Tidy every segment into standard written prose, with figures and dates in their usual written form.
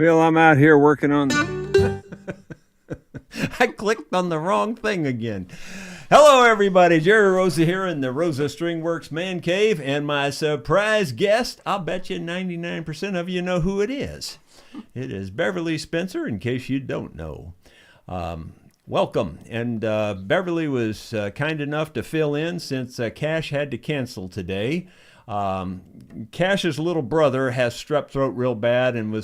Phil, I'm out here working on. I clicked on the wrong thing again. Hello, everybody. Jerry Rosa here in the Rosa Stringworks Man Cave, and my surprise guest, I'll bet you 99% of you know who it is. It is Beverly Spencer, in case you don't know. Welcome. And Beverly was kind enough to fill in since Cash had to cancel today. Cash's little brother has strep throat real bad and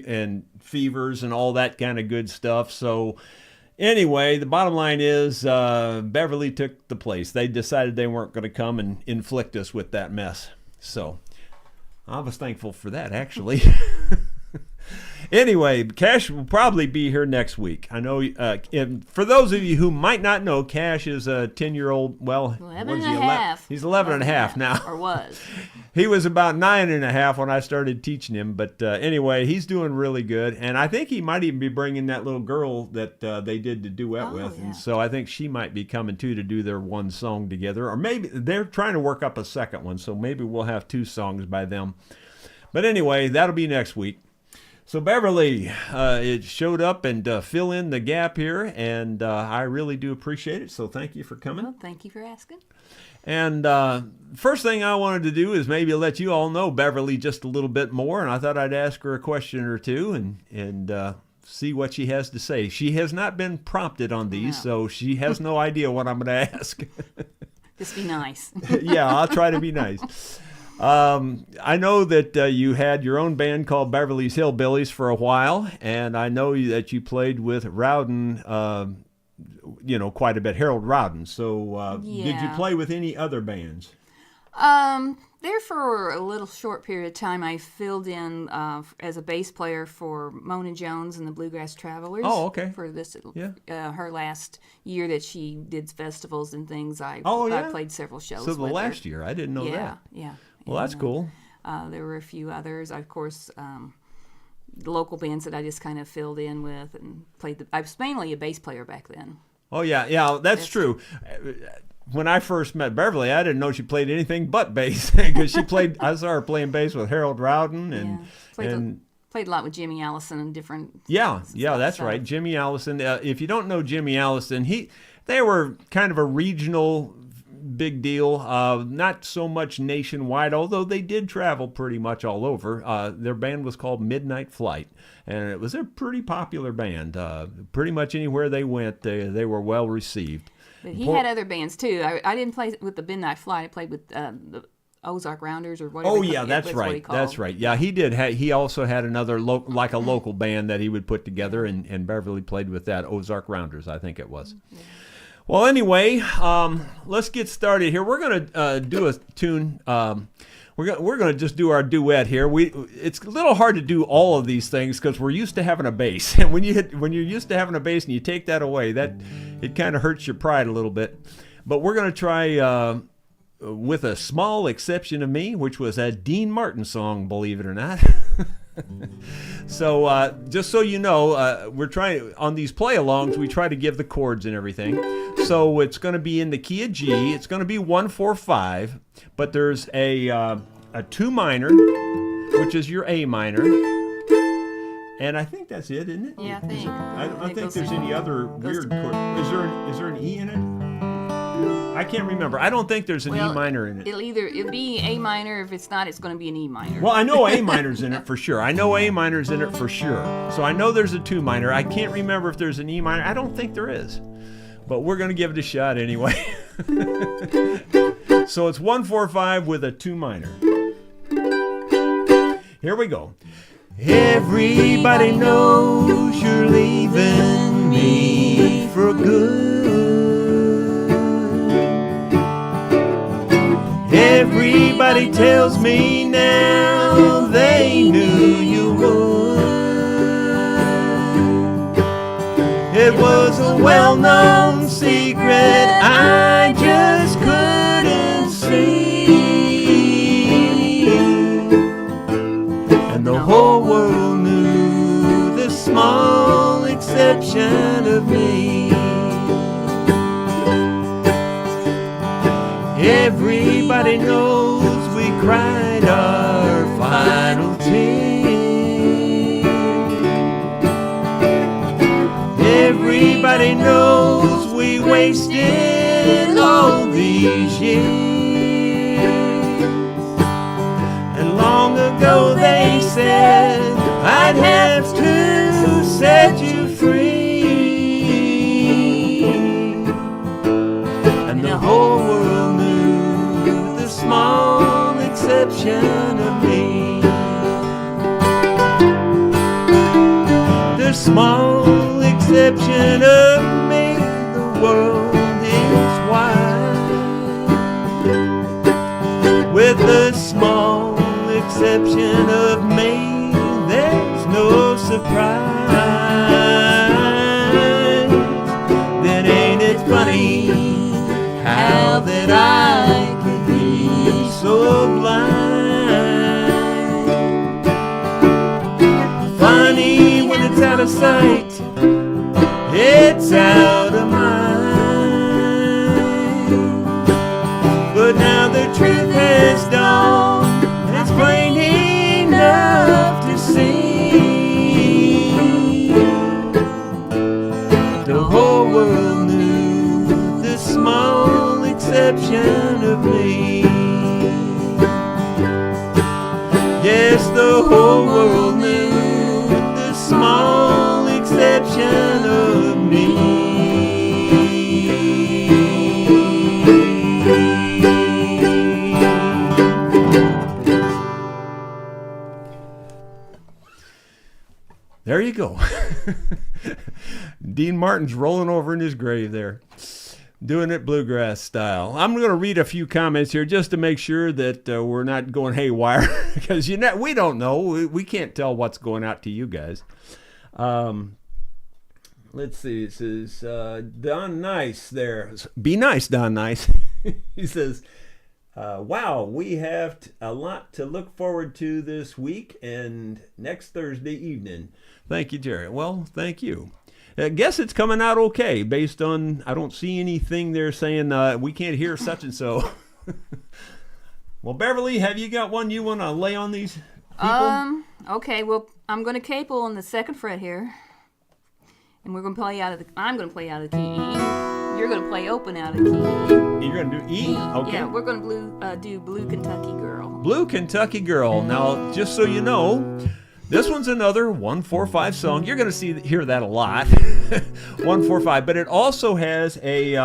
and fevers and all that kind of good stuff. So anyway, the bottom line is Beverly took the place. They decided they weren't going to come and inflict us with that mess. So I was thankful for that, actually. Anyway, Cash will probably be here next week. I know, for those of you who might not know, Cash is a 10-year-old, 11 and a half. He's 11 and a half now. Or was. He was about 9 and a half when I started teaching him. But anyway, he's doing really good. And I think he might even be bringing that little girl that they did the duet with. Yeah. And so I think she might be coming, too, to do their one song together. Or maybe they're trying to work up a second one. So maybe we'll have 2 songs by them. But anyway, that'll be next week. So Beverly, it showed up and fill in the gap here, and I really do appreciate it. So thank you for coming. Well, thank you for asking. And first thing I wanted to do is maybe let you all know Beverly just a little bit more, and I thought I'd ask her a question or two and see what she has to say. She has not been prompted on these, so she has no idea what I'm going to ask. Just be nice. Yeah, I'll try to be nice. I know that you had your own band called Beverly's Hillbillies for a while, and I know that you played with Rowden, quite a bit, Harold Rowden. So did you play with any other bands? There for a little short period of time, I filled in as a bass player for Mona Jones and the Bluegrass Travelers. Oh, okay. For this, Yeah. Her last year that she did festivals and things, I played several shows. So the with last her. year, I didn't know that. Yeah. Well, that's cool. There were a few others, of course. The local bands that I just kind of filled in with and played. I was mainly a bass player back then. Oh yeah, that's true. When I first met Beverly, I didn't know she played anything but bass because I saw her playing bass with Harold Rowden and played a lot with Jimmy Allison and different. Yeah, that's right. Jimmy Allison. If you don't know Jimmy Allison, they were kind of a regional big deal, not so much nationwide, although they did travel pretty much all over. Their band was called Midnight Flight, and it was a pretty popular band. Pretty much anywhere they went, they were well received. But he had other bands too. I didn't play with the Midnight Flight. I played with the Ozark Rounders or whatever. Oh yeah, that's right. That's right. Yeah, he did. He also had another like a local band that he would put together, and Beverly played with that Ozark Rounders, I think it was. Yeah. Well, anyway, let's get started here. We're gonna do a tune. We're gonna just do our duet here. It's a little hard to do all of these things because we're used to having a bass, and when you're used to having a bass and you take that away, it kind of hurts your pride a little bit. But we're gonna try with a small exception of me, which was a Dean Martin song, believe it or not. So just so you know, we're trying on these play-alongs. We try to give the chords and everything. So it's going to be in the key of G. It's going to be 1-4-5, but there's a 2 minor, which is your A minor, and I think that's it, isn't it? Yeah, I think. I don't think there's any other weird chord. Is there an E in it? I can't remember. I don't think there's an E minor in it. It'll be A minor. If it's not, it's going to be an E minor. Well, I know A minor's in it for sure. So I know there's a 2 minor. I can't remember if there's an E minor. I don't think there is. But we're going to give it a shot anyway. So it's 1-4-5 with a 2 minor. Here we go. Everybody knows you're leaving me for good. Everybody tells me now they knew you would. It was a well-known secret I just couldn't see. And the whole world knew the small exception of me. Everybody knows we cried our final tears. Nobody knows we wasted all these years. And long ago they said I'd have to set you free. And the whole world knew the small exception of me. The small exception of me, the world is wide. With the small exception of me, there's no surprise. Then ain't it funny how that I could be so blind? Funny when it's out of sight, it's out of mind. But now the truth has dawned, and it's plain enough to see. The whole world knew the small exception of me. Yes, the whole world knew the small exception of me. There you go. Dean Martin's rolling over in his grave there, doing it bluegrass style. I'm going to read a few comments here just to make sure that we're not going haywire, because we don't know. We can't tell what's going out to you guys. Let's see. It says, Don Nice there. Be nice, Don Nice. He says, wow, we have a lot to look forward to this week and next Thursday evening. Thank you, Jerry. Well, thank you. I guess it's coming out okay based on, I don't see anything there saying we can't hear such and so. Well, Beverly, have you got one you want to lay on these people? Okay, well, I'm going to capo on the second fret here. And we're going to play out of the, I'm going to play out of the key E. You're going to play open out of key E. You're going to do E? Okay. Yeah, we're going to do Blue Kentucky Girl. Blue Kentucky Girl. Now, just so you know, this one's another 1-4-5 song. You're going to hear that a lot. 1-4-5. But it also has a,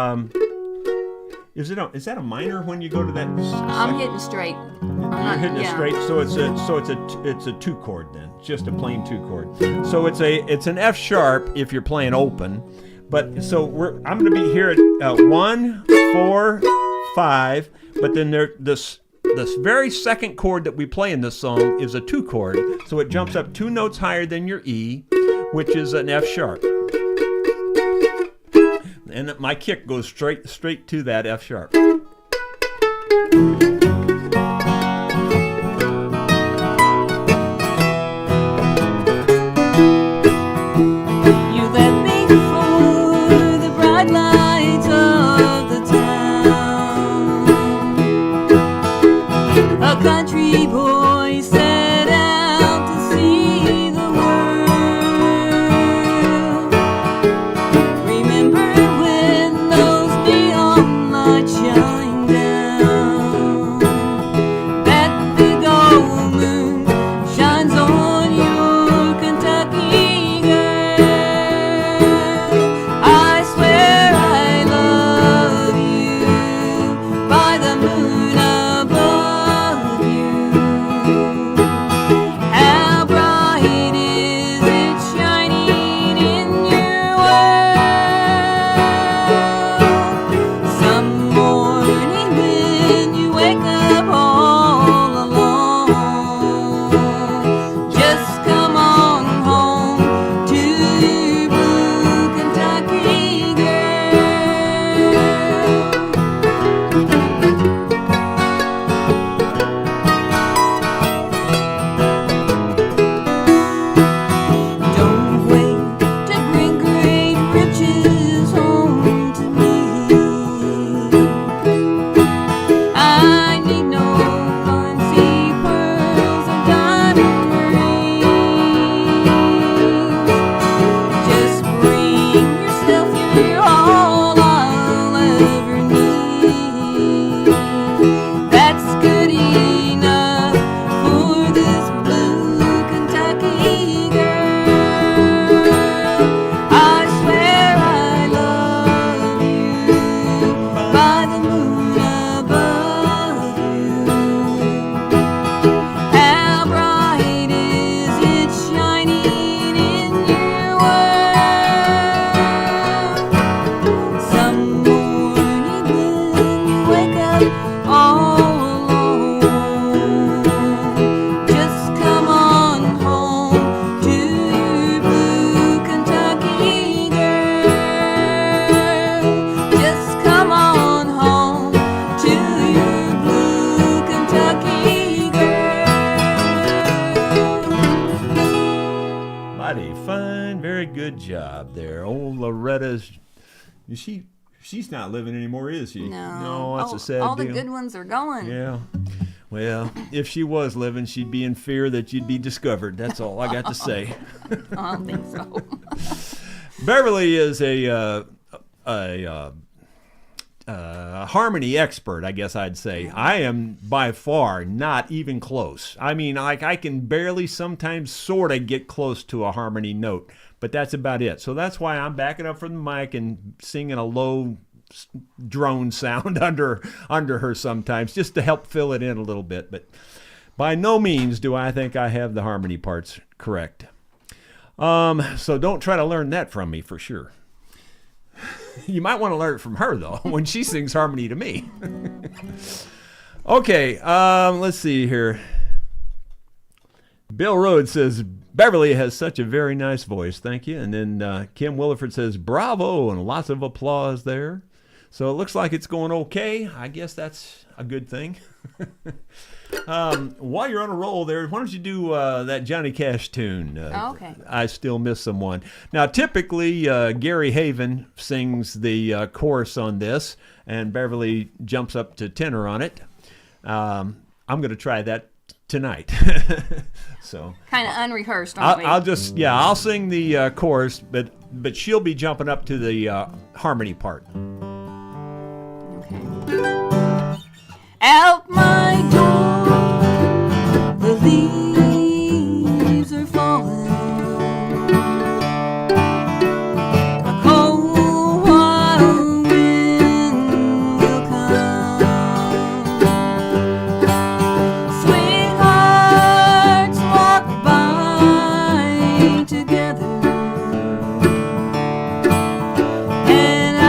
is that a minor when you go to that? I'm hitting straight. You're hitting it straight, so it's a 2 chord then. It's just a plain 2 chord. So it's an F sharp if you're playing open. But so I'm going to be here at 1, 4, 5. But then this very second chord that we play in this song is a 2 chord. So it jumps up 2 notes higher than your E, which is an F sharp. And my kick goes straight to that F sharp. Country boy set out to see the world. Remember when those neon lights shine down? Good job there. Old Loretta's. She's not living anymore, is she? No. That's a sad all deal. the good ones are going. Yeah. Well, if she was living, she'd be in fear that you'd be discovered. That's all I got to say. I don't think so. Beverly is a harmony expert, I guess I'd say. I am by far not even close. I mean, I can barely sometimes sort of get close to a harmony note, but that's about it. So that's why I'm backing up from the mic and singing a low drone sound under her sometimes, just to help fill it in a little bit. But by no means do I think I have the harmony parts correct. So don't try to learn that from me for sure. You might want to learn it from her, though, when she sings harmony to me. Okay, let's see here. Bill Rhodes says, Beverly has such a very nice voice, thank you. And then Kim Williford says, bravo, and lots of applause there. So it looks like it's going okay. I guess that's a good thing. While you're on a roll there, why don't you do that Johnny Cash tune? Okay. I Still Miss Someone. Now, typically, Gary Haven sings the chorus on this, and Beverly jumps up to tenor on it. I'm going to try that tonight. So kind of unrehearsed, aren't we? I'll sing the chorus, but she'll be jumping up to the harmony part. Out my door, the leaves are falling. A cold wild wind will come. Sweethearts walk by together, and I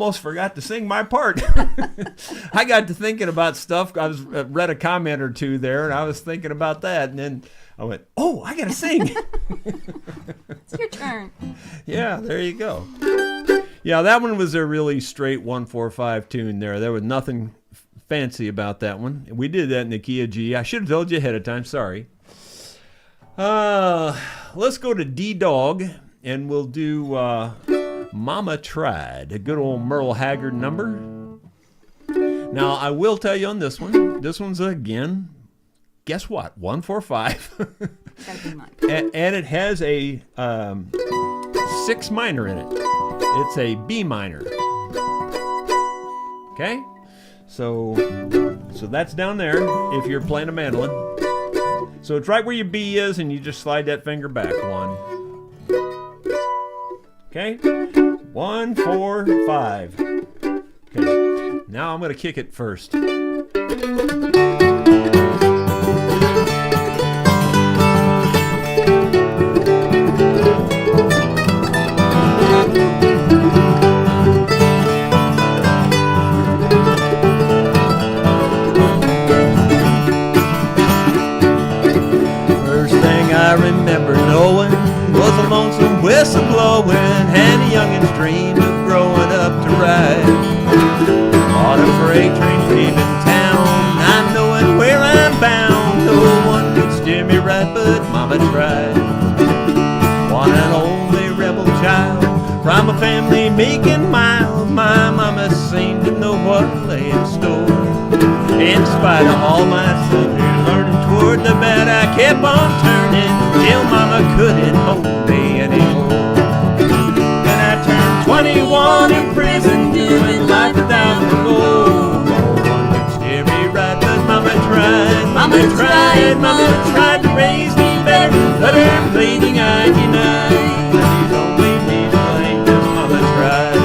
almost forgot to sing my part. I got to thinking about stuff. I was read a comment or two there, and I was thinking about that, and then I went, "Oh, I got to sing." It's your turn. Yeah, there you go. Yeah, that one was a really straight 1-4-5 tune there. There was nothing fancy about that one. We did that in the key of G. I should have told you ahead of time. Sorry. Let's go to D-Dog, and we'll do Mama Tried, a good old Merle Haggard number. Now, I will tell you on this one, this one's again, guess what? 1-4-5. Gotta be mine. And it has a 6 minor in it. It's a B minor. Okay? So that's down there if you're playing a mandolin. So it's right where your B is, and you just slide that finger back. 1. Okay? 1, 4, 5. Okay. Now I'm going to kick it first. I remember knowing was a lonesome whistle blowing, had a youngin's dream of growing up to ride. Bought a freight train leaving town, not knowing where I'm bound. No one could steer me right, but Mama tried. One and only rebel child from a family meek and mild. My mama seemed to know what lay in store. In spite of all my suffering, learning toward the bad, I kept on turning till Mama couldn't hold me anymore. Then I turned 21 in prison, doing life without parole. No one could steer me right, but Mama tried. Mama tried to raise me better, but her bleeding eye denied. She's only me to blame, 'cause Mama tried.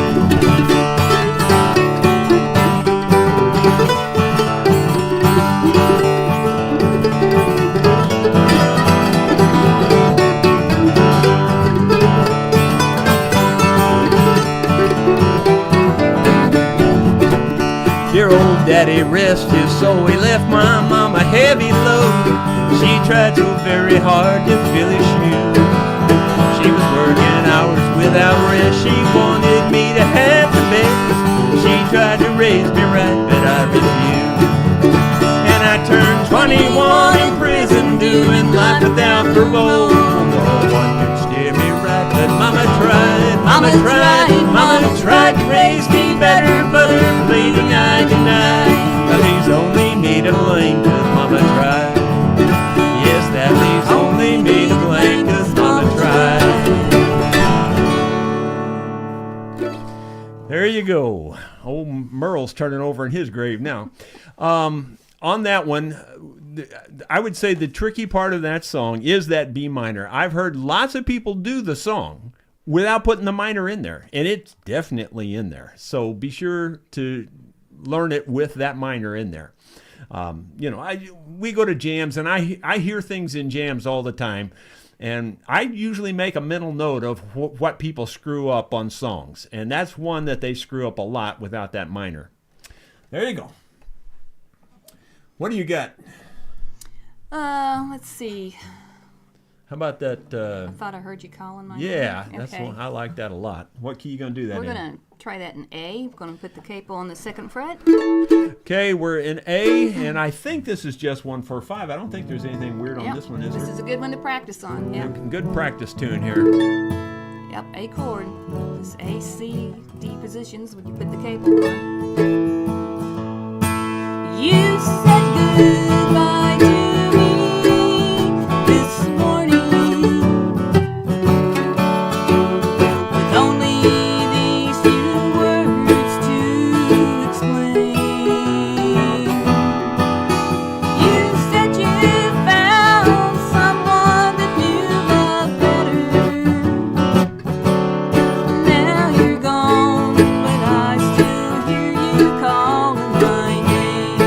Dear old daddy, rest his soul, he left my mom a heavy load. She tried so very hard to fill his shoes. She was working hours without rest, she wanted me to have the best. She tried to raise me right, but I refused. And I turned 21 in prison, doing life without parole. No one could steer me right, but Mama tried. Mama tried to raise me better, but her bleeding I denied. That leaves only me to blame, 'cause Mama tried. Yes, that leaves only me to blame, 'cause Mama tried. There you go. Old Merle's turning over in his grave now. On that one, I would say the tricky part of that song is that B minor. I've heard lots of people do the song without putting the minor in there, and it's definitely in there. So be sure to learn it with that minor in there. We go to jams, and I hear things in jams all the time, and I usually make a mental note of what people screw up on songs, and that's one that they screw up a lot without that minor. There you go. What do you got? Let's see. How about that? I thought I heard you calling my Yeah, name. that's Okay. one. I like that a lot. What key you gonna do that We're in? going to try that in A. We're going to put the capo on the 2nd fret. Okay, we're in A, and I think this is just 1-4-5. I don't think there's anything weird on Yep. this one, is This there? is a good one to practice on. Yep. Good practice tune here. Yep, A chord. This A, C, D positions when you put the capo on. You said goodbye to me this morning with only these few words to explain. You said you found someone that you love better. Now you're gone, but I still hear you calling my name.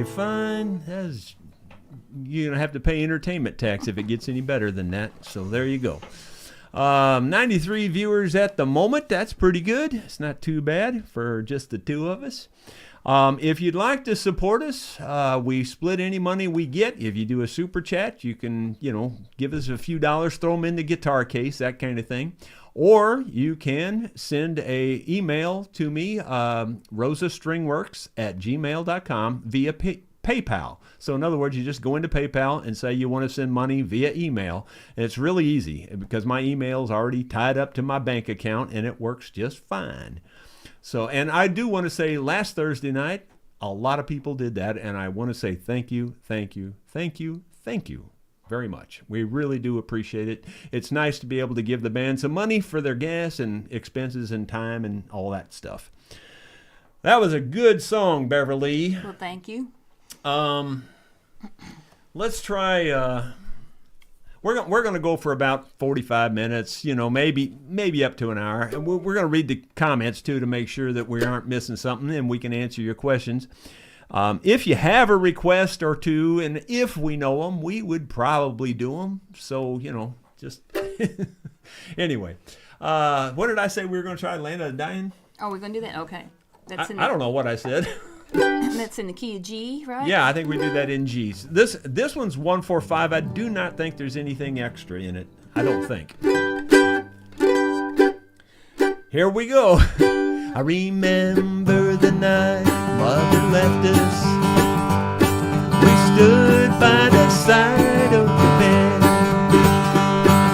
Okay, fine. You're going to have to pay entertainment tax if it gets any better than that. So there you go. 93 viewers at the moment. That's pretty good. It's not too bad for just the two of us. If you'd like to support us, we split any money we get. If you do a super chat, you can, give us a few dollars, throw them in the guitar case, that kind of thing. Or you can send a email to me, rosastringworks@gmail.com via PayPal. So in other words, you just go into PayPal and say you want to send money via email. And it's really easy because my email is already tied up to my bank account and it works just fine. So, and I do want to say last Thursday night, a lot of people did that. And I want to say thank you, thank you, thank you, thank you very much. We really do appreciate it. It's nice to be able to give the band some money for their gas and expenses and time and all that stuff. That was a good song, Beverly. Well, thank you. Let's try, we're going to go for about 45 minutes, maybe up to an hour. And we're going to read the comments too to make sure that we aren't missing something and we can answer your questions. If you have a request or two, and if we know them, we would probably do them. So, just anyway, what did I say we were going to try? Land of the Dying? Oh, we're going to do that? Okay. I don't know what I said. That's in the key of G, right? Yeah, I think we do that in G's. This one's 145. I do not think there's anything extra in it. I don't think. Here we go. I remember the night Mother left us. We stood by the side of the bed.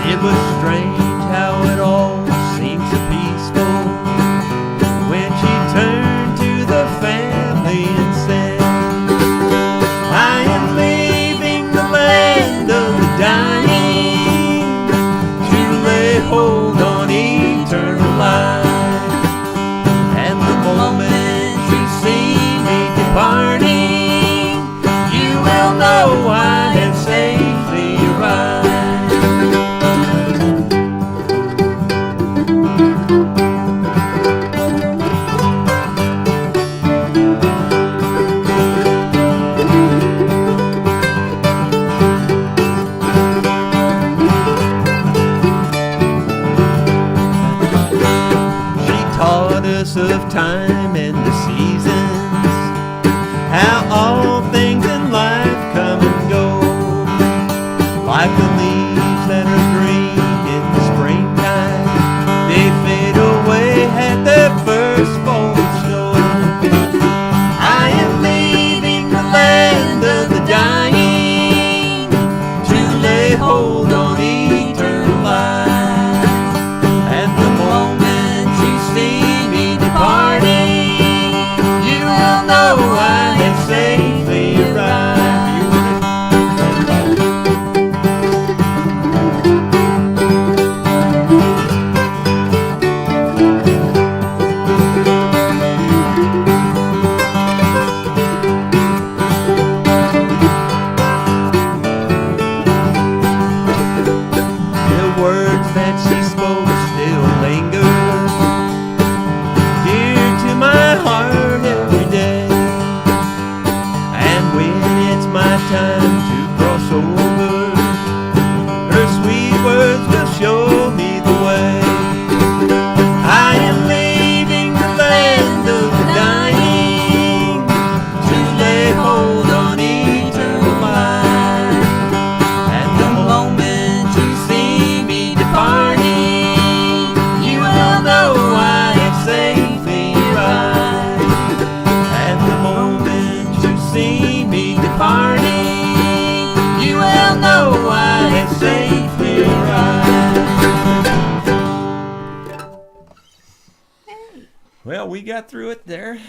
It was strange how it all seemed so peaceful when she turned to the family and said, I am leaving the land of the dying to lay hold on eternal life. And the moment you see me departing, you will know I have safely arrived. Of time and the seasons, how all things in life come and go, like the leaves that are green in the springtime, they fade away at the first fall of snow. I am leaving the land of the dying to lay hold on eternal life, and the moment you see departing, you will know I have safely arrived. The words that she spoke still linger my heart every day, and when it's my time to cross over, her sweet words will show me the way. I am leaving the land of the dying to lay hold on eternal life, and the moment you see me departing, you will know I have safely arrived. And the moment you see me departing, you will know I have safely arrived. Well, we got through it there.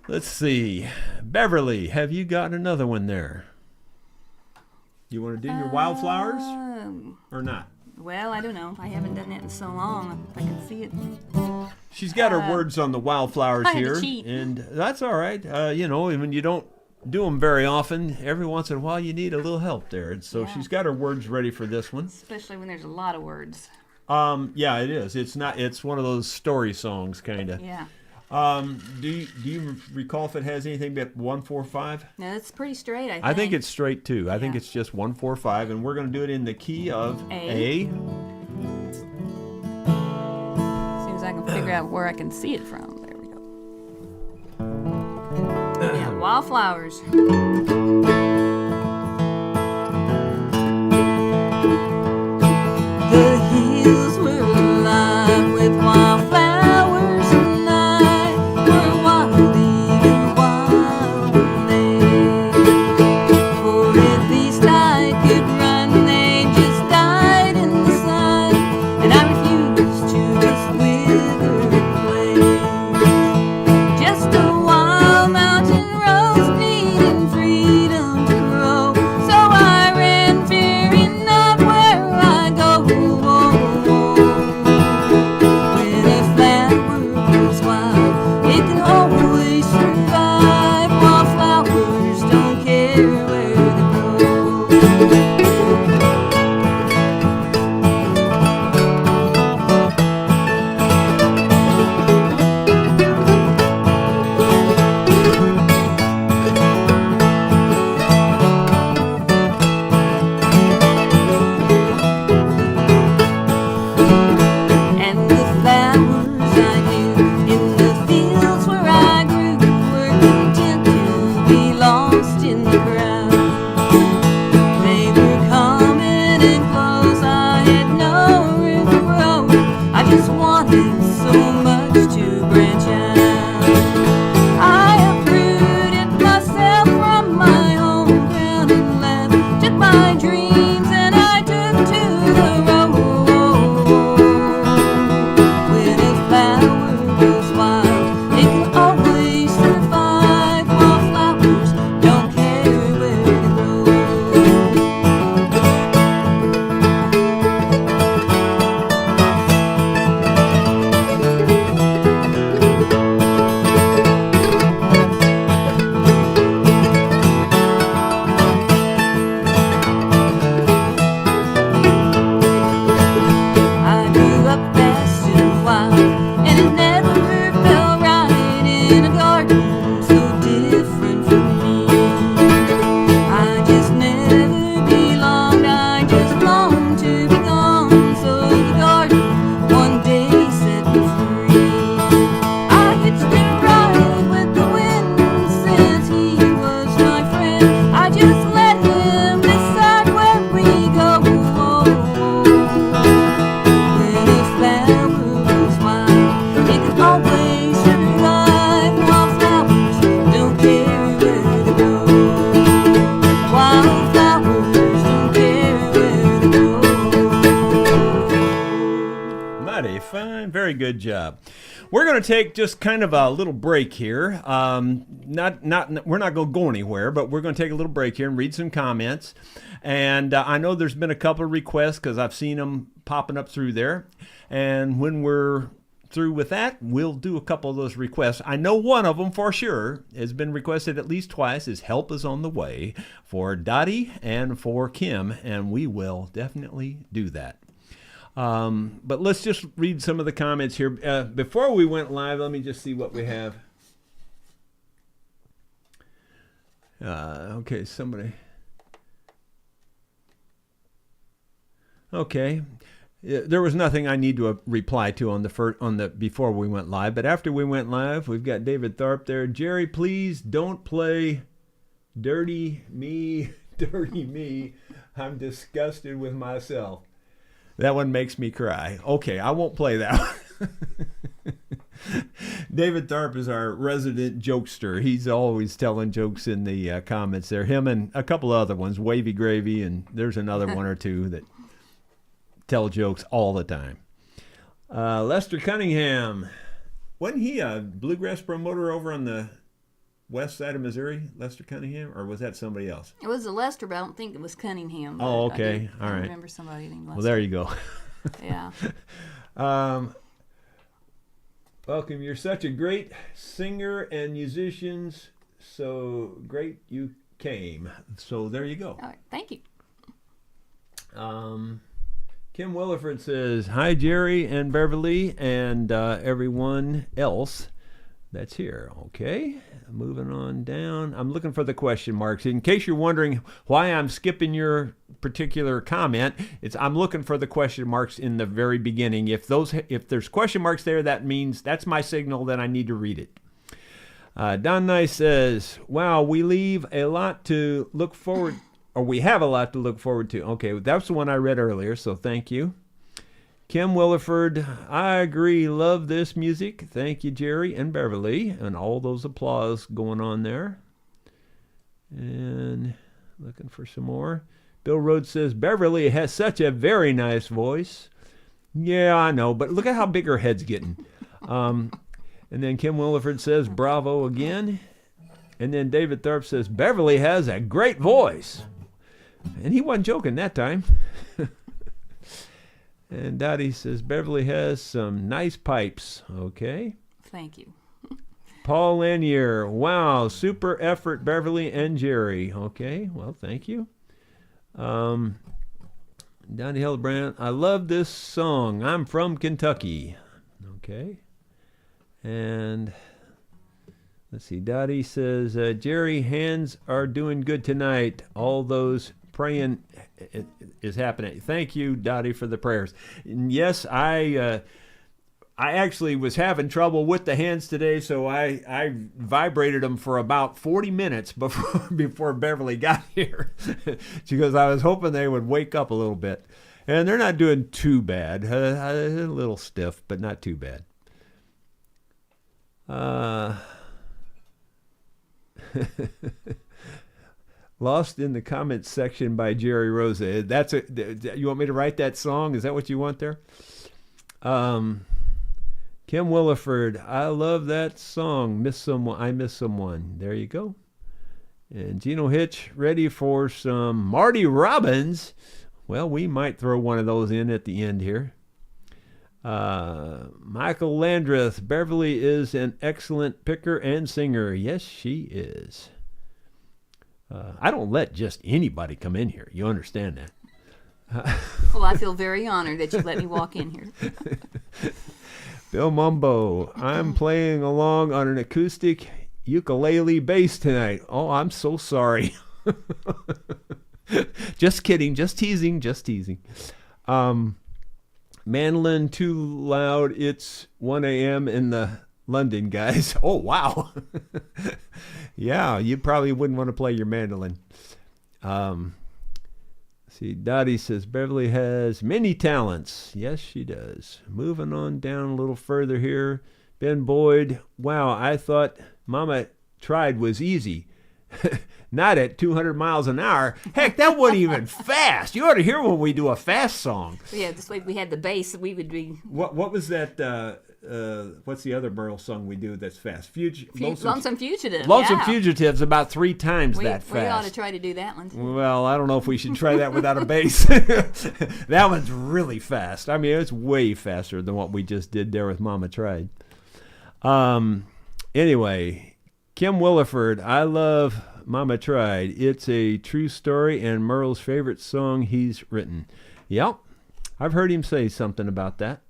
Let's see. Beverly, have you got another one there? You want to do your wildflowers or not? Well, I don't know. I haven't done that in so long. If I can see it. She's got her words on the wildflowers I had to here, cheat. and that's all right. When you don't do them very often, every once in a while you need a little help there. And so she's got her words ready for this one. Especially when there's a lot of words. Yeah, it is. It's one of those story songs, kind of. Yeah. Do you recall if it has anything but 1-4-5? No, it's pretty straight, I think. I think it's straight too. I think Yeah. it's just 1-4-5, and we're going to do it in the key of A. As soon as I can figure out where I can see it from. There we go. Yeah, Wildflowers. The hills were alive with wildflowers, and I were wild, even wild when they. For at least I could run, they just died in the sun, and I refused to just wither away. Just a wild mountain rose needing freedom to grow, so I ran fearing not where I go. When a flower goes wild, it can always survive, while flowers don't care where they grow. And the flowers I knew in the fields where I grew were content to be lost in the crowd. They were common and close, I had no room to grow. I just wanted so much to branch out. I uprooted myself from my home ground and left, took my dreams and I took to the road. When a flower goes wild, it can always survive, while flowers don't care where they grow. I grew up fast and wild, and it never felt right in a garden so different from me. I just never belonged, I just longed to be gone, so the garden one day set me free. I hitched a ride with the wind since he was my friend. I just let him decide where we go. When a flower goes wild, it can always survive, while flowers don't care where they grow. Wild flowers don't care where they grow. Mighty fine. Very good job. We're going to take just kind of a little break here. We're not going to go anywhere, but we're going to take a little break here and read some comments. And I know there's been a couple of requests because I've seen them popping up through there. And when we're through with that, we'll do a couple of those requests. I know one of them for sure has been requested at least twice, is Help Is On The Way for Dottie and for Kim, and we will definitely do that. But let's just read some of the comments here. Before we went live, let me just see what we have. Okay, somebody. Okay. There was nothing I need to reply to on the before we went live, but after we went live, we've got David Tharp there. Jerry, please don't play Dirty Me, Dirty Me. I'm disgusted with myself. That one makes me cry. Okay, I won't play that one. David Tharp is our resident jokester. He's always telling jokes in the comments there. Him and a couple of other ones, Wavy Gravy, and there's another one or two that tell jokes all the time. Lester Cunningham. Wasn't he a bluegrass promoter over on the west side of Missouri, Lester Cunningham? Or was that somebody else? It was a Lester, but I don't think it was Cunningham. Oh, okay. All right. I remember somebody named Lester. Well, there you go. Yeah. Welcome. You're such a great singer and musician. So great you came. So there you go. All right. Thank you. Kim Williford says, hi, Jerry and Beverly and everyone else. That's here. Okay. Moving on down. I'm looking for the question marks. In case you're wondering why I'm skipping your particular comment, I'm looking for the question marks in the very beginning. If there's question marks there, that means that's my signal that I need to read it. Don Nice says, wow, we leave a lot to look forward, or we have a lot to look forward to. Okay, that's the one I read earlier, so thank you. Kim Williford, I agree, love this music. Thank you, Jerry and Beverly, and all those applause going on there. And looking for some more. Bill Rhodes says, Beverly has such a very nice voice. Yeah, I know, but look at how big her head's getting. And then Kim Williford says, bravo again. And then David Tharp says, Beverly has a great voice. And he wasn't joking that time. And Dottie says, Beverly has some nice pipes. Okay. Thank you. Paul Lanier, wow, super effort, Beverly and Jerry. Okay, well, thank you. Donnie Hildebrand, I love this song. I'm from Kentucky. Okay. And let's see, Dottie says, Jerry, hands are doing good tonight. All those praying is happening. Thank you, Dottie, for the prayers. And yes, I actually was having trouble with the hands today, so I vibrated them for about 40 minutes before Beverly got here, because I was hoping they would wake up a little bit. And they're not doing too bad. A little stiff, but not too bad. Lost in the comments section by Jerry Rosa. You want me to write that song? Is that what you want there? Kim Williford, I love that song. I Miss Someone. There you go. And Gino Hitch, ready for some Marty Robbins. Well, we might throw one of those in at the end here. Michael Landreth, Beverly is an excellent picker and singer. Yes, she is. I don't let just anybody come in here. You understand that? Well, I feel very honored that you let me walk in here. Bill Mumbo, I'm playing along on an acoustic ukulele bass tonight. Oh, I'm so sorry. Just kidding. Just teasing. Mandolin too loud. It's 1 a.m. in the London, guys. Oh, wow. Yeah, you probably wouldn't want to play your mandolin. See, Dottie says, Beverly has many talents. Yes, she does. Moving on down a little further here. Ben Boyd, wow, I thought Mama Tried was easy. Not at 200 miles an hour. Heck, that wasn't even fast. You ought to hear when we do a fast song. Yeah, this way we had the bass, we would be... What was that... what's the other Burl song we do that's fast? Lonesome Fugitive. Lonesome Fugitive's about 3 times that fast. We ought to try to do that one. Well, I don't know if we should try that without a bass. That one's really fast. I mean, it's way faster than what we just did there with Mama Tried. Anyway, Kim Williford, I love Mama Tried. It's a true story and Merle's favorite song he's written. Yep, I've heard him say something about that.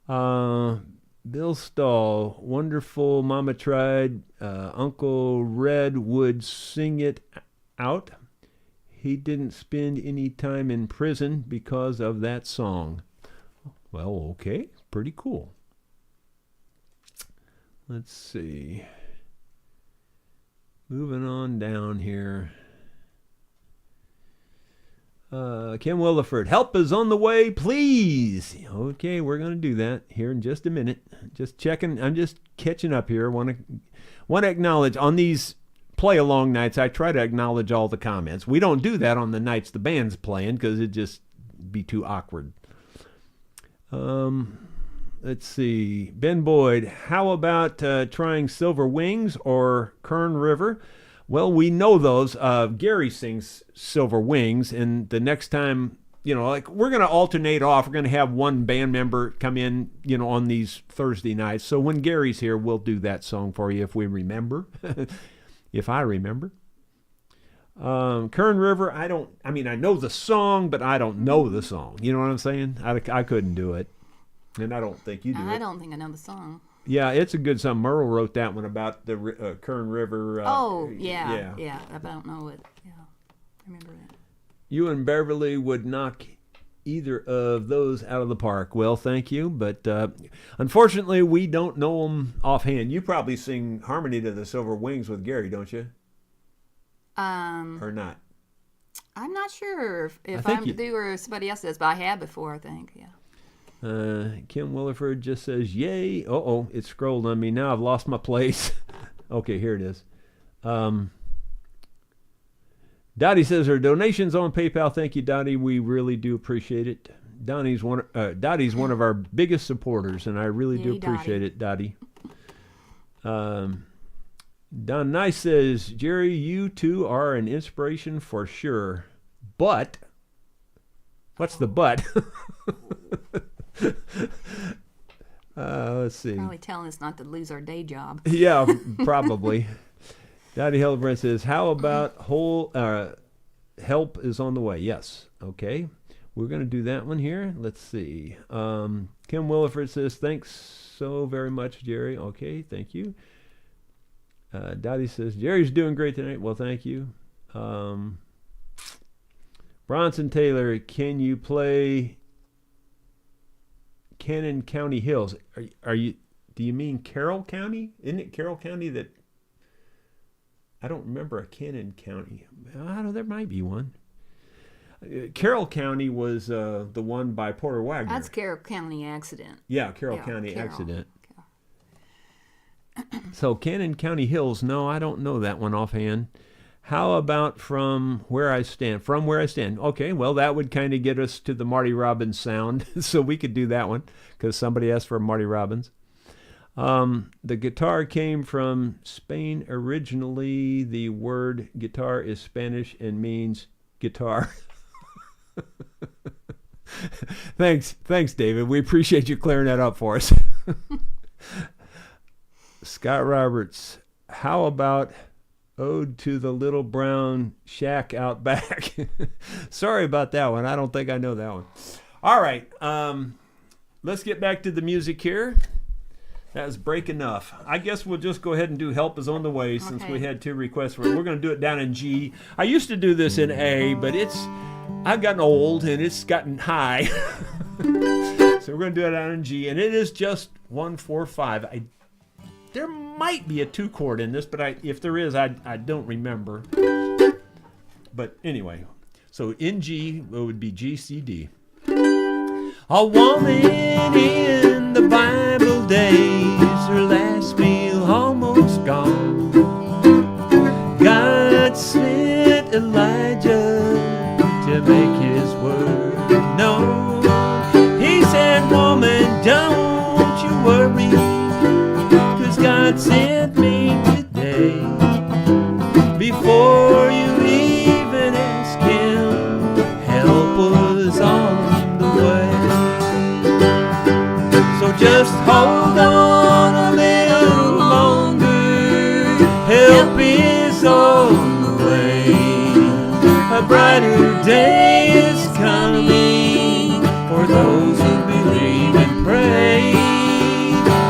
Bill Stahl, wonderful Mama Tried. Uncle Red would sing it out. He didn't spend any time in prison because of that song. Well, okay, pretty cool. Let's see. Moving on down here. Kim Williford, help is on the way, please. Okay, we're going to do that here in just a minute. Just checking. I'm just catching up here. Want to acknowledge on these play-along nights, I try to acknowledge all the comments. We don't do that on the nights the band's playing because it'd just be too awkward. Let's see. Ben Boyd, how about trying Silver Wings or Kern River? Well, we know those. Gary sings Silver Wings, and the next time, like we're going to alternate off. We're going to have one band member come in, on these Thursday nights. So when Gary's here, we'll do that song for you if we remember, if I remember. Kern River, I know the song, but I don't know the song. You know what I'm saying? I couldn't do it, and I don't think you do. I don't think I know the song. Yeah, it's a good song. Merle wrote that one about the Kern River. Yeah. I don't know it. Yeah, I remember that. You and Beverly would knock either of those out of the park. Well, thank you, but unfortunately, we don't know them offhand. You probably sing Harmony to the Silver Wings with Gary, don't you? Or not? I'm not sure if I'm do or somebody else does, but I have before, I think. Yeah. Kim Williford just says, yay. It scrolled on me. Now I've lost my place. Okay, here it is. Dottie says her donations on PayPal. Thank you, Dottie. We really do appreciate it. Dottie's one of our biggest supporters, and I really do appreciate it, Dottie. Don Nice says, Jerry, you two are an inspiration for sure. But, what's the but? Let's see. Probably telling us not to lose our day job. Yeah, probably. Dottie Hildebrandt says, how about help is on the way? Yes. Okay. We're going to do that one here. Let's see. Kim Williford says, thanks so very much, Jerry. Okay, thank you. Dottie says, Jerry's doing great tonight. Well, thank you. Bronson Taylor, can you play Cannon County Hills? Are you? Do you mean Carroll County? Isn't it Carroll County that? I don't remember a Cannon County. I don't know, there might be one. Carroll County was the one by Porter Wagner. That's Carroll County accident. Yeah, Carroll County accident. So Cannon County Hills, no, I don't know that one offhand. How about From Where I Stand? From Where I Stand. Okay, well, that would kind of get us to the Marty Robbins sound, so we could do that one because somebody asked for Marty Robbins. The guitar came from Spain originally. The word guitar is Spanish and means guitar. Thanks, David. We appreciate you clearing that up for us. Scott Roberts, how about Ode to the Little Brown Shack Out Back? Sorry about that one. I don't think I know that one. All right. Let's get back to the music here. That was break enough. I guess we'll just go ahead and do Help is on the Way since we had 2 requests for it. We're going to do it down in G. I used to do this in A, but I've gotten old and it's gotten high. So we're going to do it down in G, and it is just 1, 4, 5. There might be a 2 chord in this, but if there is, I don't remember. But anyway, so in G, it would be G, C, D. A woman in the Bible days, her last meal almost gone. God sent Elijah to make his word known. He said, woman, don't you worry, 'cause God sent me today. Before you even ask him, help was on the way. So just hold on a little longer, help is on the way. A brighter day is coming for those who believe and pray.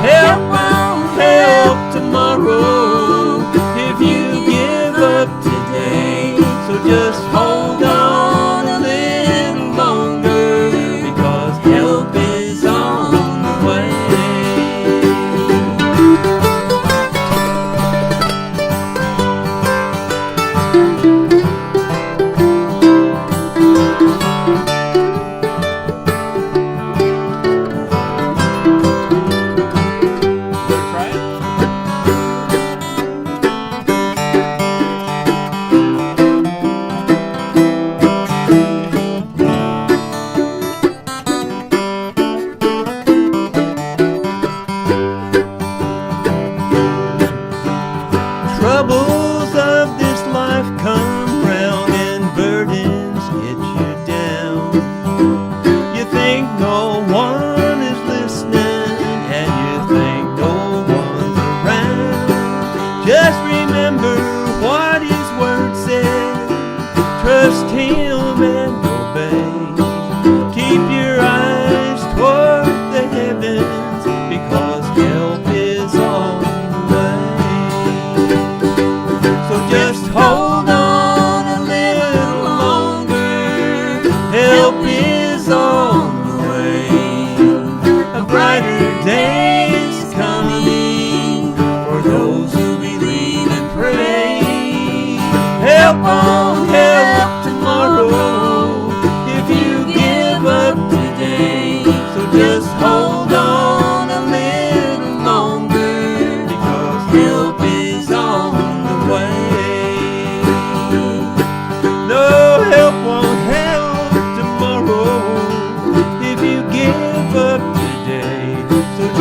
Help won't help tomorrow if you give up today. So just hold on a little longer, because help is on the way. Try it. Troubles of this life come round and burdens get you down. You think no one is listening and you think no one's around. Just remember what his word said. Trust him and obey. Keep your eyes toward the heavens, because help is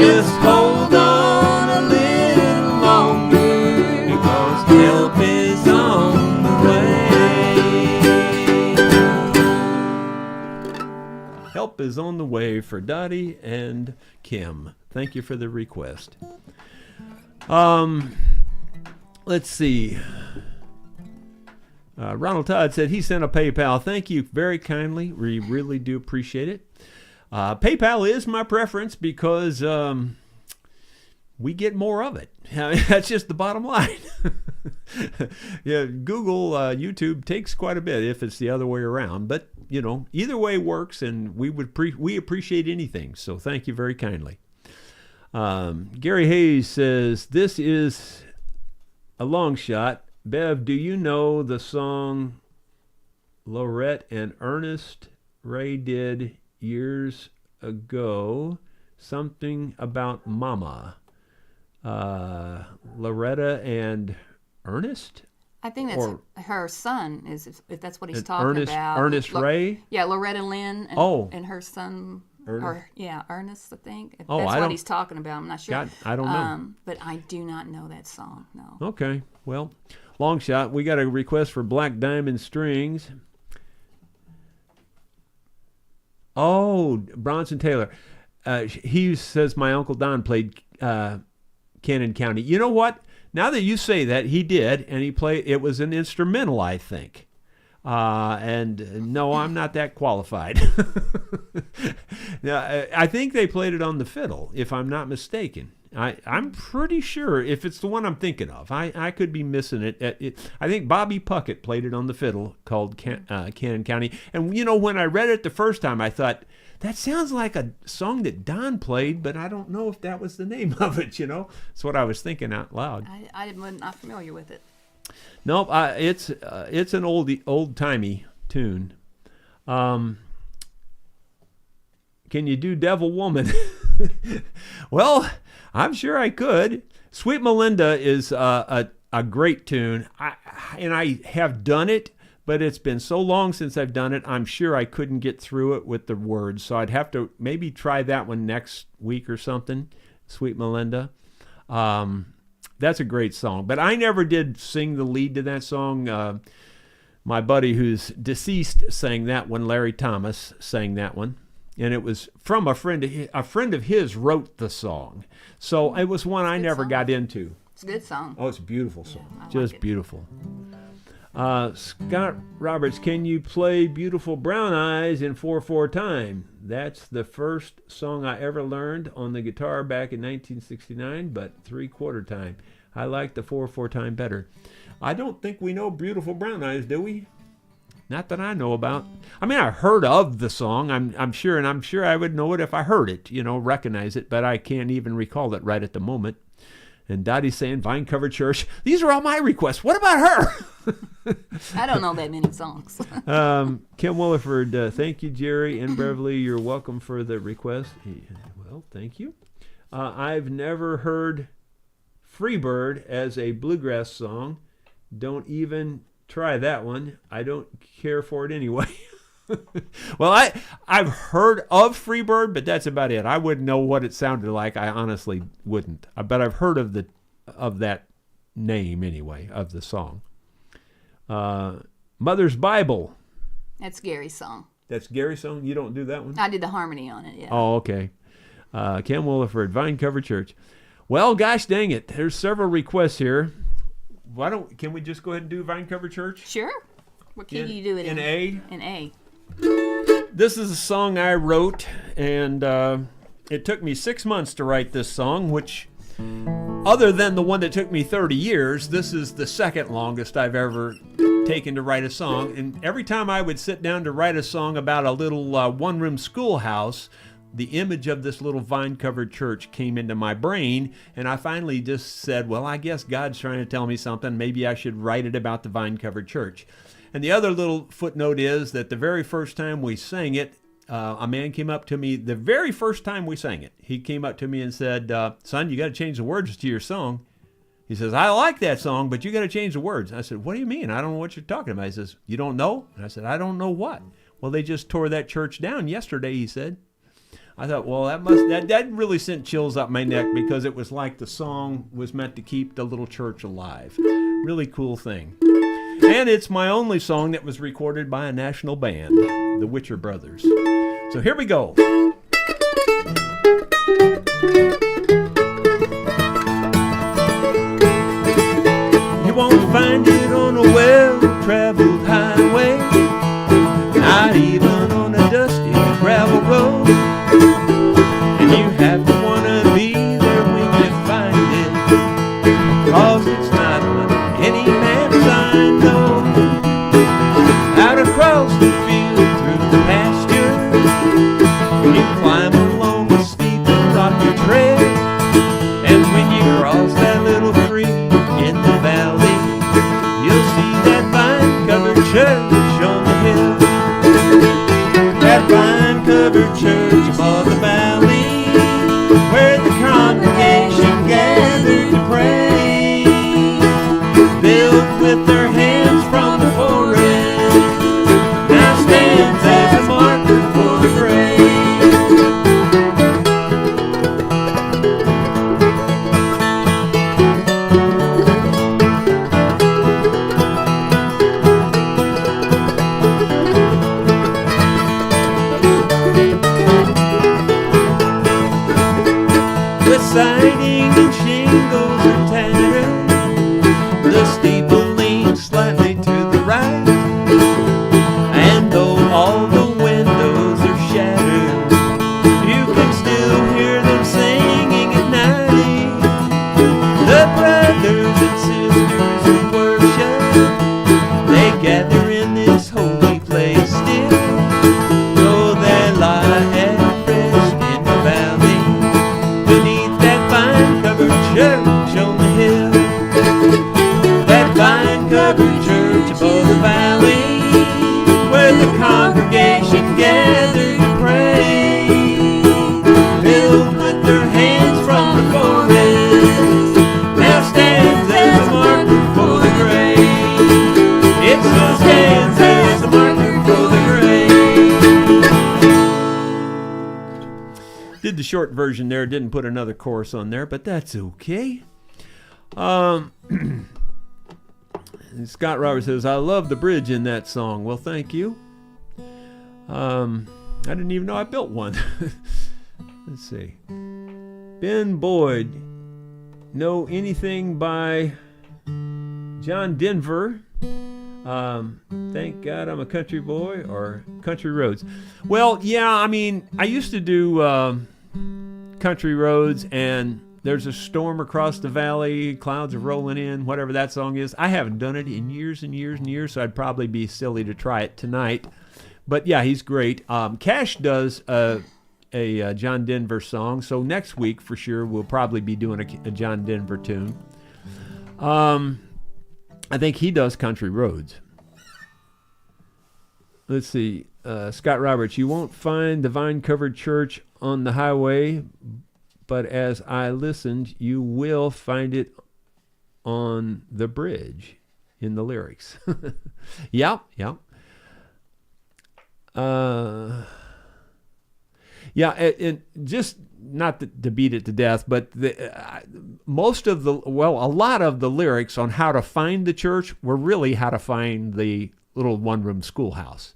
Just hold on a little longer, because help is on the way. Help is on the way for Dottie and Kim. Thank you for the request. Let's see. Ronald Todd said he sent a PayPal. Thank you very kindly. We really do appreciate it. PayPal is my preference because we get more of it. That's just the bottom line. Yeah, Google, YouTube takes quite a bit if it's the other way around. But, either way works, and we appreciate anything. So thank you very kindly. Gary Hayes says, this is a long shot. Bev, do you know the song Lorette and Ernest Ray did years ago? Something about Mama. Loretta and Ernest? I think that's her son, if that's what he's talking about. Ernest Ray? Yeah, Loretta Lynn and her son. Ernest, I think. If that's what he's talking about. I'm not sure. God, I don't know. But I do not know that song, no. Okay, well, long shot. We got a request for Black Diamond Strings. Oh, Bronson Taylor. He says my Uncle Don played Cannon County. You know what? Now that you say that, he did, and it was an instrumental, I think. And no, I'm not that qualified. Now, I think they played it on the fiddle, if I'm not mistaken. I'm pretty sure if it's the one I'm thinking of. I could be missing it. I think Bobby Puckett played it on the fiddle, called Cannon County. And when I read it the first time, I thought, that sounds like a song that Don played, but I don't know if that was the name of it, That's what I was thinking out loud. I'm not familiar with it. Nope, it's an old-timey tune. Can you do Devil Woman? Well, I'm sure I could. Sweet Melinda is a great tune, and I have done it, but it's been so long since I've done it, I'm sure I couldn't get through it with the words, so I'd have to maybe try that one next week or something, Sweet Melinda. That's a great song, but I never did sing the lead to that song. My buddy who's deceased sang that one. Larry Thomas sang that one, and it was from a friend of his wrote the song, so it was one I never got into. It's a good song. Oh, it's a beautiful song. Yeah, just beautiful. Scott Roberts, can you play Beautiful Brown Eyes in 4/4 time? That's the first song I ever learned on the guitar back in 1969, but 3/4 time. I like the 4/4 time better. I don't think we know Beautiful Brown Eyes, do we? Not that I know about. I mean, I heard of the song, I'm sure, and I'm sure I would know it if I heard it, recognize it, but I can't even recall it right at the moment. And Dottie's saying Vine Covered Church. These are all my requests. What about her? I don't know that many songs. Kim Williford, thank you, Jerry and Beverly. You're welcome for the request. Well, thank you. I've never heard Freebird as a bluegrass song. Don't even try that one. I don't care for it anyway. Well, I've heard of Freebird, but that's about it. I wouldn't know what it sounded like. I honestly wouldn't. But I've heard of that name anyway, of the song. Mother's Bible. That's Gary's song. That's Gary's song? You don't do that one? I did the harmony on it, yeah. Oh, okay. Kim Williford, Vine Covered Church. Well, gosh dang it. There's several requests here. Can we just go ahead and do Vine Covered Church? Sure. What key do you do it in? In A? In A. This is a song I wrote, and it took me 6 months to write this song, which, other than the one that took me 30 years, this is the second longest I've ever taken to write a song. And every time I would sit down to write a song about a little one-room schoolhouse, the image of this little vine-covered church came into my brain, and I finally just said, well, I guess God's trying to tell me something. Maybe I should write it about the vine-covered church. And the other little footnote is that the very first time we sang it, a man came up to me, the very first time we sang it, he came up to me and said, son, you got to change the words to your song. He says, I like that song, but you got to change the words. I said, what do you mean? I don't know what you're talking about. He says, you don't know? And I said, I don't know what. Well, they just tore that church down yesterday, he said. I thought, well, that really sent chills up my neck because it was like the song was meant to keep the little church alive. Really cool thing. And it's my only song that was recorded by a national band, the Witcher Brothers. So here we go. You won't find it on a well-traveled highway, not even on a dusty gravel road. And you have to want to be there when you find it, 'cause it's not on any map I know. Out across the field through the pasture, you climb along the steep and rocky trail, and when you cross that little creek in the valley, you'll see that vine-covered church on the hill. That vine-covered church above the valley, where the congregation gathered to pray, built with their hands from the forest, now stands as a marker for the grave. The siding and shingles are tattered, the steeple leans slightly to the right, and though all the windows are shattered, you can still hear them singing at night. The brothers and sisters who worship, they gather in this holy place still, though they lie at rest in the valley, beneath that vine-covered church on the hill. That vine-covered church above the valley, where the congregation gathered to pray, filled with their hands from the forest, now stands as a marker for the grave. It still stands as a marker for the grave. Did the short version there, didn't put another chorus on there, but that's okay. Scott Roberts says, I love the bridge in that song. Well, thank you. I didn't even know I built one. Let's see. Ben Boyd, know anything by John Denver? Thank God I'm a country boy, or Country Roads. Well, yeah, I mean, I used to do Country Roads, and there's a storm across the valley, clouds are rolling in, whatever that song is. I haven't done it in years and years and years, so I'd probably be silly to try it tonight. But yeah, he's great. Cash does a John Denver song, so next week for sure we'll probably be doing a John Denver tune. I think he does Country Roads. Let's see. Scott Roberts, you won't find the vine-covered church on the highway, but as I listened, you will find it on the bridge in the lyrics. Yeah. It just not to beat it to death, but a lot of the lyrics on how to find the church were really how to find the little one-room schoolhouse.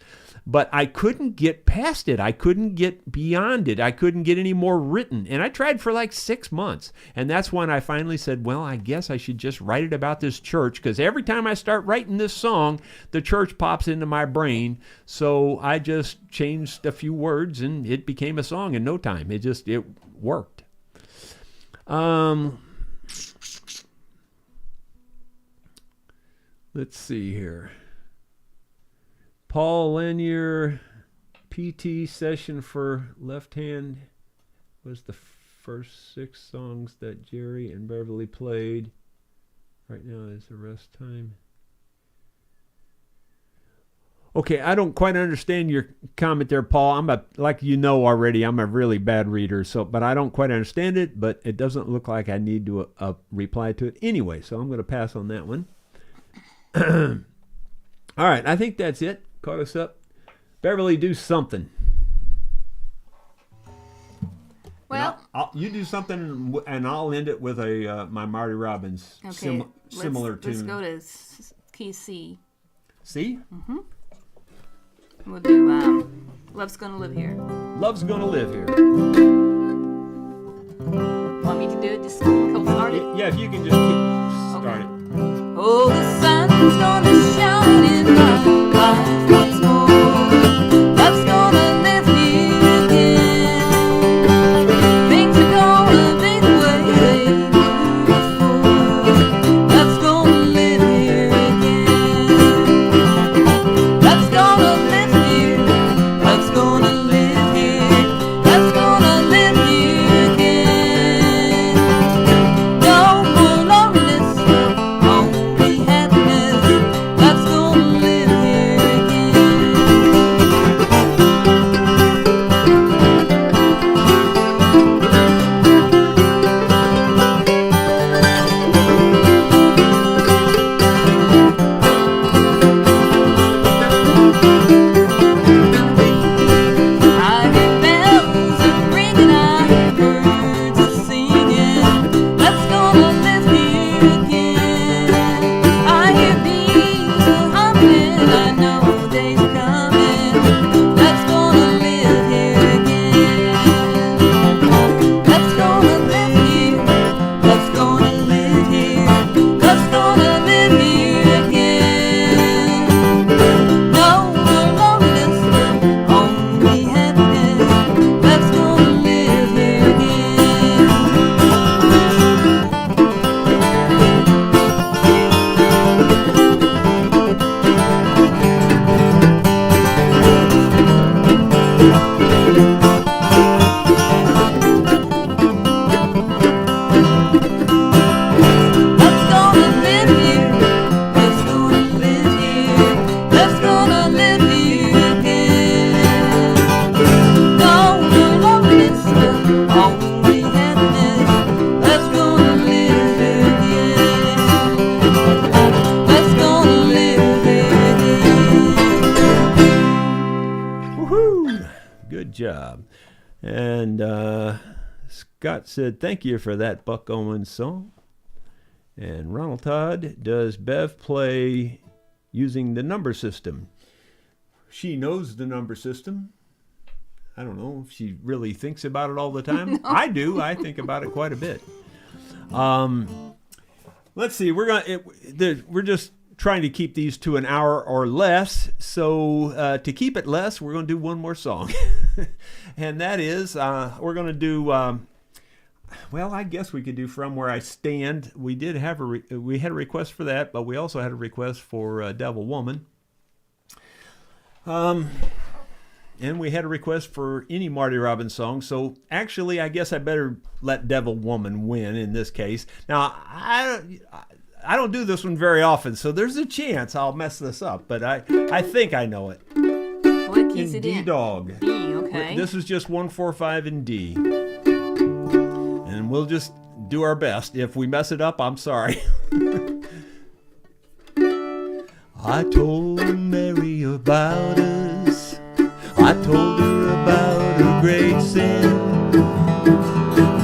But I couldn't get past it. I couldn't get beyond it. I couldn't get any more written. And I tried for like 6 months. And that's when I finally said, well, I guess I should just write it about this church, because every time I start writing this song, the church pops into my brain. So I just changed a few words and it became a song in no time. It worked. Let's see here. Paul Lanier, PT session for Left Hand was the first 6 songs that Jerry and Beverly played. Right now is the rest time. Okay, I don't quite understand your comment there, Paul. Like you know already, I'm a really bad reader, but I don't quite understand it, but it doesn't look like I need to reply to it anyway, so I'm going to pass on that one. All right, I think that's it. Caught us up. Beverly, do something. Well, you do something, and I'll end it with a my Marty Robbins okay. similar tune. Let's go to key C. See? We'll do Love's Gonna Live Here. Love's Gonna Live Here. Want me to do it? Just go start it? Yeah, if you can just keep start it. Oh, the sun's gonna shine in my life once more. Love's gonna live here again. Things are gonna be the way they were before. Love's gonna live here again. Love's gonna live here. Love's gonna live here. Love's gonna live here again. No more loneliness, only happiness. Love's gonna live here I hear bells a ringing, I hear birds a singing. Love's gonna live here again. I hear bees a humming, I know days are coming. Love's gonna live here again. Love's gonna live here. Love's gonna live here. Love's gonna live here again. No more loneliness, only happiness. Love's gonna live here again. Love's gonna live here. Love's gonna live here. Love's gonna live here again. No more loneliness, only happiness. Love's gonna live here again. Love's gonna live here again. Woohoo! Good job. And Scott said, "Thank you for that Buck Owens song." And Ronald Todd, does Bev play using the number system? She knows the number system. I don't know if she really thinks about it all the time. I do. I think about it quite a bit. Let's see. We're just trying to keep these to an hour or less. So to keep it less, we're going to do one more song, and that is we're going to do. Well, I guess we could do From Where I Stand. We did have we had a request for that, but we also had a request for Devil Woman. And we had a request for any Marty Robbins song. So actually, I guess I better let Devil Woman win in this case. Now, I don't do this one very often, so there's a chance I'll mess this up, but I think I know it. What keys In it D in? dog. D, okay. This is just 1, 4, 5 in D. And we'll just do our best. If we mess it up, I'm sorry. I told Mary about us. I told her about her great sin.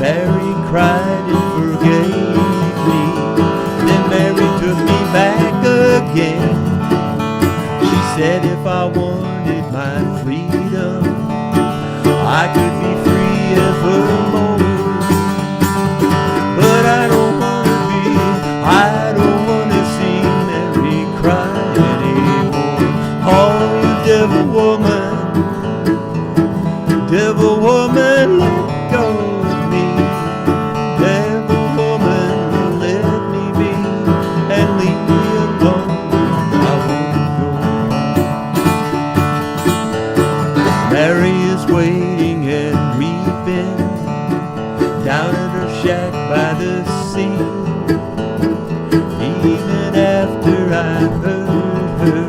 Mary cried and forgave me. Then Mary took me back again. She said if I wanted my freedom, I could be free evermore. But I don't wanna see Mary cry anymore. Oh, you devil woman, let go of me. Devil woman, let me be and leave me alone. I won't go. Mary is waiting and weeping down at her shack by the sea. Even after I heard her,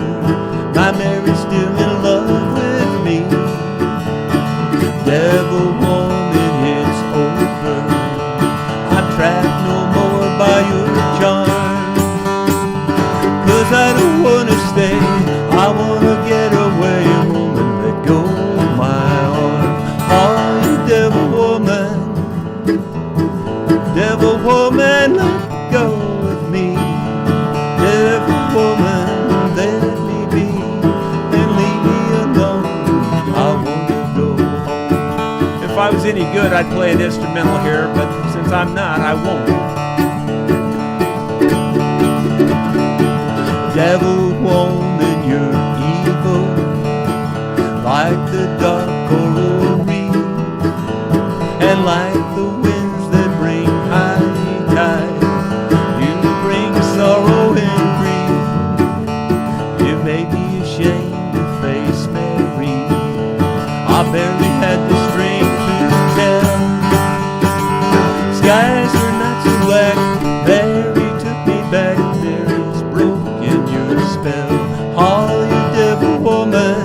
my Mary's still in love with me. Devil woman, it's over. I'm trapped no more by your charm. 'Cause I don't wanna stay, I wanna get away. Woman, let go of my arm. Oh, you devil woman, Devil woman, let go of me. Devil woman, let me be and leave me alone. I want to go home. If I was any good, I'd play an instrumental here, but since I'm not, I won't. Devil woman, you're evil, like the dark coral reef, and like the winds that bring high tide. You bring sorrow and grief. You made me ashamed to face Mary. I barely had the strength to tell. Skies are not so black. Mary took me back. There is broken your spell. Oh, you devil woman.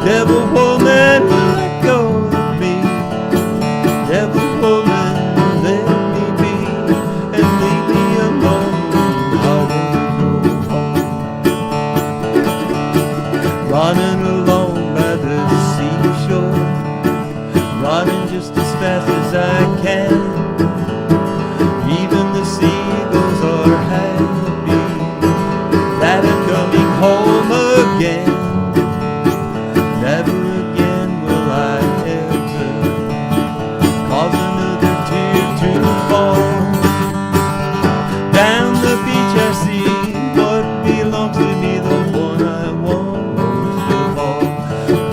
Devil woman, let go of me. Devil woman, let me be and leave me alone. I want to go home. Running along by the seashore, running just as fast as I can. Even the seagulls are happy that I'm coming home again. Never again will I ever cause another tear to fall. Down the beach I see what belongs to me, the one I want most of all.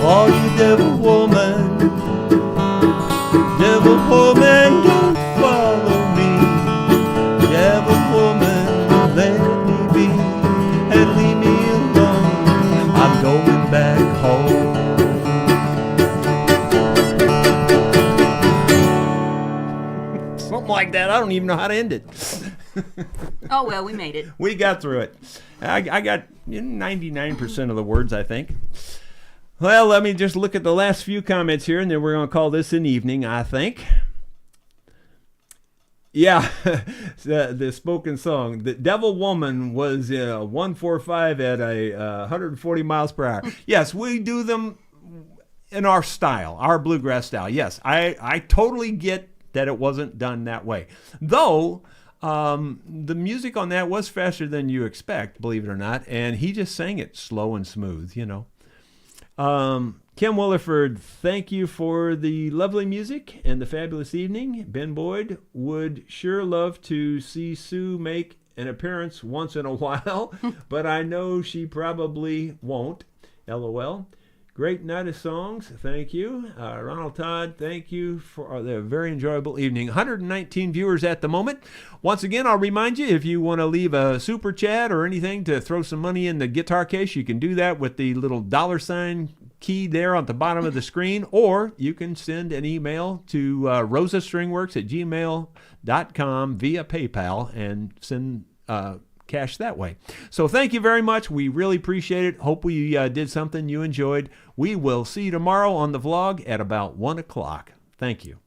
Oh, you devil woman, don't follow me. Devil woman, let me be and leave me alone. I'm going back home. Something like that. I don't even know how to end it. Oh, well, we made it. We got through it. I got 99% of the words, I think. Well, let me just look at the last few comments here, and then we're going to call this an evening, I think. Yeah, the spoken song. The Devil Woman was 145 at 140 miles per hour. Yes, we do them in our style, our bluegrass style. Yes, I totally get that it wasn't done that way. Though, the music on that was faster than you expect, believe it or not, and he just sang it slow and smooth, you know. Kim Williford, thank you for the lovely music and the fabulous evening. Ben Boyd would sure love to see Sue make an appearance once in a while, but I know she probably won't. LOL. Great night of songs. Thank you. Ronald Todd, thank you for the very enjoyable evening. 119 viewers at the moment. Once again, I'll remind you, if you want to leave a super chat or anything to throw some money in the guitar case, you can do that with the little $ key there on the bottom of the screen, or you can send an email to rosastringworks@gmail.com via PayPal and send cash that way. So thank you very much. We really appreciate it. Hope we did something you enjoyed. We will see you tomorrow on the vlog at about 1 o'clock. Thank you.